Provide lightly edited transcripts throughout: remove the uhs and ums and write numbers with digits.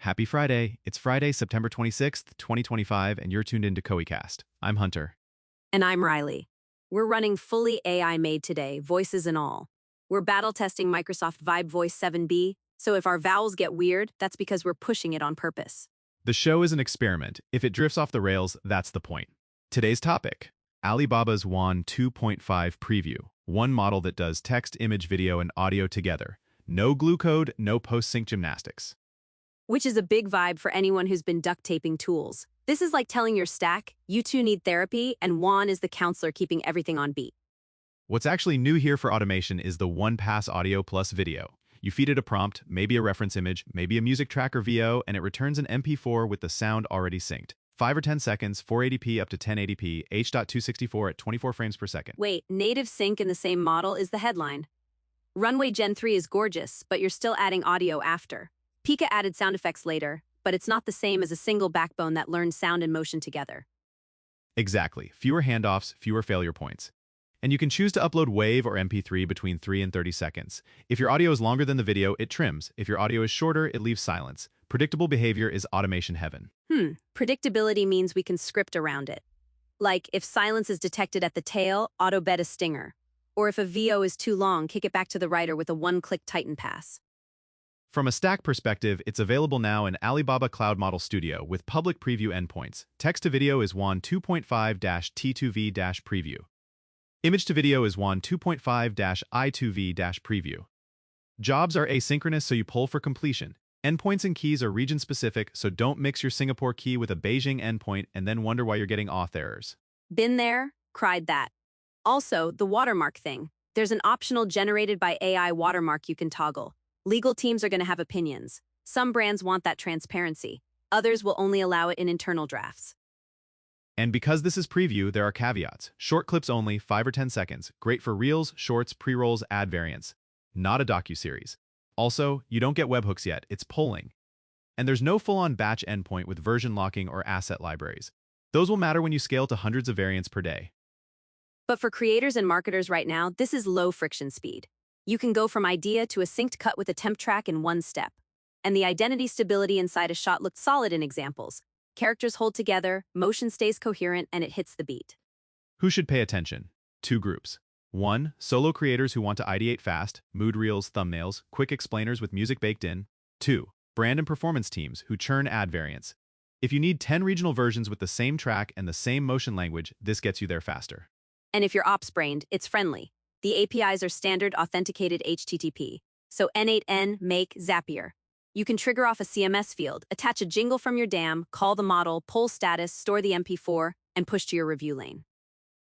Happy Friday. It's Friday, September 26th, 2025, and you're tuned into Coey Cast. I'm Hunter. And I'm Riley. We're running fully AI made today, voices and all. We're battle testing Microsoft Vibe Voice 7B, so if our vowels get weird, that's because we're pushing it on purpose. The show is an experiment. If it drifts off the rails, that's the point. Today's topic, Alibaba's Wan 2.5-Preview, one model that does text, image, video, and audio together. No glue code, no post-sync gymnastics. Which is a big vibe for anyone who's been duct taping tools. This is like telling your stack, you two need therapy, and Wan is the counselor keeping everything on beat. What's actually new here for automation is the one-pass audio plus video. You feed it a prompt, maybe a reference image, maybe a music track or VO, and it returns an MP4 with the sound already synced. 5 or 10 seconds, 480p up to 1080p, H.264 at 24 frames per second. Wait, native sync in the same model is the headline. Runway Gen 3 is gorgeous, but you're still adding audio after. Pika added sound effects later, but it's not the same as a single backbone that learns sound and motion together. Exactly. Fewer handoffs, fewer failure points. And you can choose to upload WAV or MP3 between 3 and 30 seconds. If your audio is longer than the video, it trims. If your audio is shorter, it leaves silence. Predictable behavior is automation heaven. Predictability means we can script around it. Like, if silence is detected at the tail, auto-bet a stinger. Or if a VO is too long, kick it back to the writer with a one-click Titan pass. From a stack perspective, it's available now in Alibaba Cloud Model Studio with public preview endpoints. Text-to-video is Wan 2.5-T2V-Preview. Image-to-video is Wan 2.5-I2V-Preview. Jobs are asynchronous, so you poll for completion. Endpoints and keys are region-specific, so don't mix your Singapore key with a Beijing endpoint and then wonder why you're getting auth errors. Been there, cried that. Also, the watermark thing. There's an optional generated by AI watermark you can toggle. Legal teams are going to have opinions. Some brands want that transparency. Others will only allow it in internal drafts. And because this is preview, there are caveats. Short clips only, 5 or 10 seconds. Great for reels, shorts, pre-rolls, ad variants. Not a docuseries. Also, you don't get webhooks yet, it's polling. And there's no full-on batch endpoint with version locking or asset libraries. Those will matter when you scale to hundreds of variants per day. But for creators and marketers right now, this is low-friction speed. You can go from idea to a synced cut with a temp track in one step. And the identity stability inside a shot looked solid in examples. Characters hold together, motion stays coherent, and it hits the beat. Who should pay attention? 2 groups. 1. Solo creators who want to ideate fast, mood reels, thumbnails, quick explainers with music baked in. 2. Brand and performance teams who churn ad variants. If you need 10 regional versions with the same track and the same motion language, this gets you there faster. And if you're ops-brained, it's friendly. The APIs are standard authenticated HTTP, so N8N, Make, Zapier. You can trigger off a CMS field, attach a jingle from your DAM, call the model, poll status, store the MP4, and push to your review lane.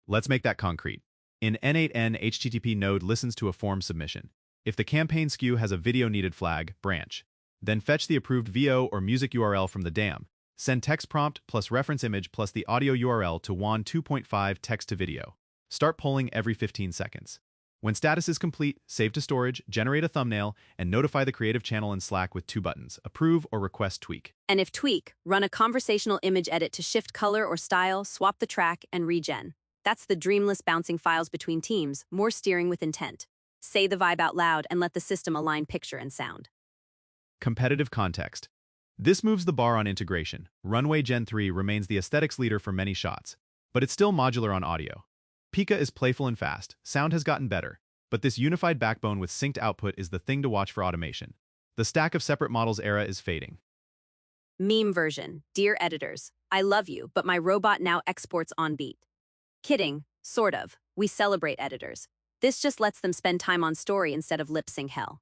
Let's make that concrete. In N8N, HTTP node listens to a form submission. If the campaign SKU has a video needed flag, branch. Then fetch the approved VO or music URL from the DAM. Send text prompt plus reference image plus the audio URL to Wan 2.5 text to video. Start polling every 15 seconds. When status is complete, save to storage, generate a thumbnail, and notify the creative channel in Slack with 2 buttons, approve or request tweak. And if tweak, run a conversational image edit to shift color or style, swap the track, and regen. That's the dreamless bouncing files between teams, more steering with intent. Say the vibe out loud and let the system align picture and sound. Competitive context. This moves the bar on integration. Runway Gen 3 remains the aesthetics leader for many shots, but it's still modular on audio. Pika is playful and fast, sound has gotten better, but this unified backbone with synced output is the thing to watch for automation. The stack of separate models era is fading. Meme version. Dear editors, I love you, but my robot now exports on beat. Kidding, sort of. We celebrate editors. This just lets them spend time on story instead of lip-sync hell.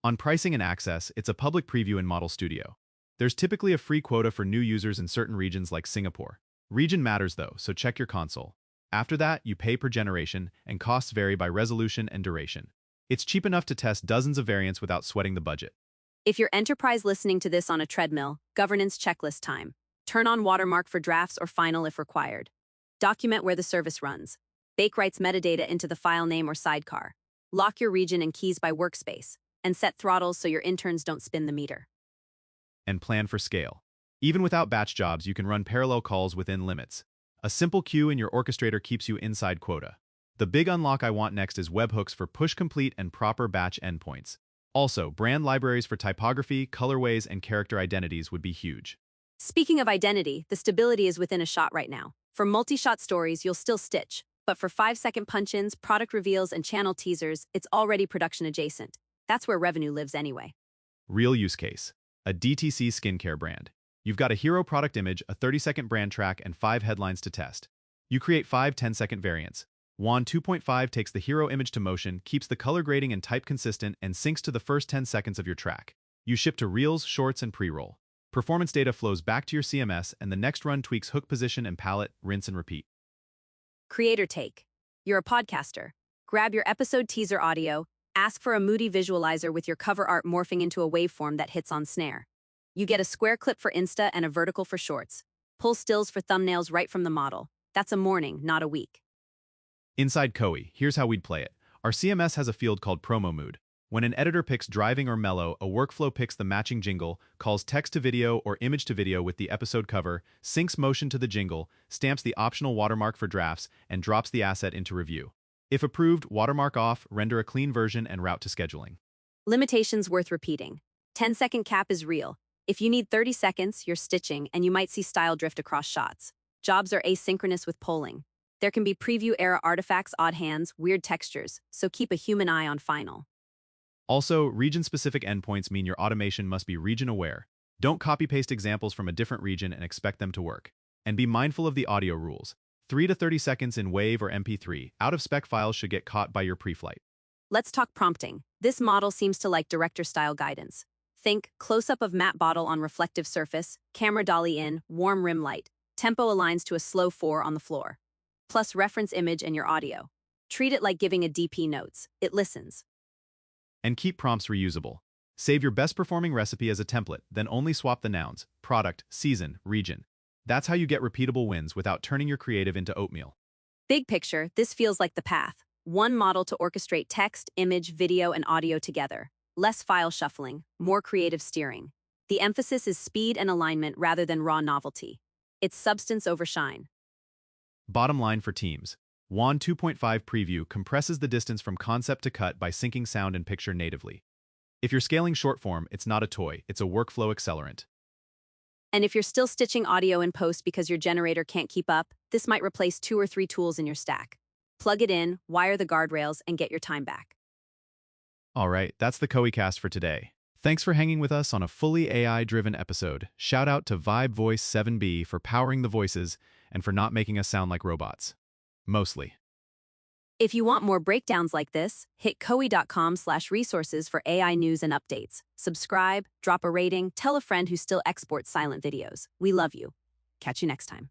On pricing and access, it's a public preview in Model Studio. There's typically a free quota for new users in certain regions like Singapore. Region matters though, so check your console. After that, you pay per generation, and costs vary by resolution and duration. It's cheap enough to test dozens of variants without sweating the budget. If you're enterprise listening to this on a treadmill, governance checklist time. Turn on watermark for drafts or final if required. Document where the service runs. Bake writes metadata into the file name or sidecar. Lock your region and keys by workspace. And set throttles so your interns don't spin the meter. And plan for scale. Even without batch jobs, you can run parallel calls within limits. A simple queue in your orchestrator keeps you inside quota. The big unlock I want next is webhooks for push complete and proper batch endpoints. Also, brand libraries for typography, colorways, and character identities would be huge. Speaking of identity, the stability is within a shot right now. For multi-shot stories, you'll still stitch. But for 5-second punch-ins, product reveals, and channel teasers, it's already production adjacent. That's where revenue lives anyway. Real use case. A DTC skincare brand. You've got a hero product image, a 30-second brand track, and 5 headlines to test. You create 5 10-second variants. Wan 2.5 takes the hero image to motion, keeps the color grading and type consistent, and syncs to the first 10 seconds of your track. You ship to Reels, Shorts, and Pre-roll. Performance data flows back to your CMS, and the next run tweaks hook position and palette, rinse and repeat. Creator take. You're a podcaster. Grab your episode teaser audio, ask for a moody visualizer with your cover art morphing into a waveform that hits on snare. You get a square clip for Insta and a vertical for Shorts. Pull stills for thumbnails right from the model. That's a morning, not a week. Inside Coey, here's how we'd play it. Our CMS has a field called Promo Mood. When an editor picks driving or mellow, a workflow picks the matching jingle, calls text to video or image to video with the episode cover, syncs motion to the jingle, stamps the optional watermark for drafts, and drops the asset into review. If approved, watermark off, render a clean version, and route to scheduling. Limitations worth repeating. 10-second cap is real. If you need 30 seconds, you're stitching, and you might see style drift across shots. Jobs are asynchronous with polling. There can be preview-era artifacts, odd hands, weird textures, so keep a human eye on final. Also, region-specific endpoints mean your automation must be region-aware. Don't copy-paste examples from a different region and expect them to work. And be mindful of the audio rules. 3 to 30 seconds in WAV or MP3, out-of-spec files should get caught by your pre-flight. Let's talk prompting. This model seems to like director-style guidance. Think close-up of matte bottle on reflective surface, camera dolly in, warm rim light. Tempo aligns to a slow 4 on the floor. Plus reference image and your audio. Treat it like giving a DP notes. It listens. And keep prompts reusable. Save your best-performing recipe as a template, then only swap the nouns, product, season, region. That's how you get repeatable wins without turning your creative into oatmeal. Big picture, this feels like the path. One model to orchestrate text, image, video, and audio together. Less file shuffling, more creative steering. The emphasis is speed and alignment rather than raw novelty. It's substance over shine. Bottom line for teams. Wan 2.5-Preview compresses the distance from concept to cut by syncing sound and picture natively. If you're scaling short form, it's not a toy, it's a workflow accelerant. And if you're still stitching audio in post because your generator can't keep up, this might replace 2 or 3 tools in your stack. Plug it in, wire the guardrails, and get your time back. All right, that's the Coey Cast for today. Thanks for hanging with us on a fully AI-driven episode. Shout out to Vibe Voice 7B for powering the voices and for not making us sound like robots. Mostly. If you want more breakdowns like this, hit coey.com/resources for AI news and updates. Subscribe, drop a rating, tell a friend who still exports silent videos. We love you. Catch you next time.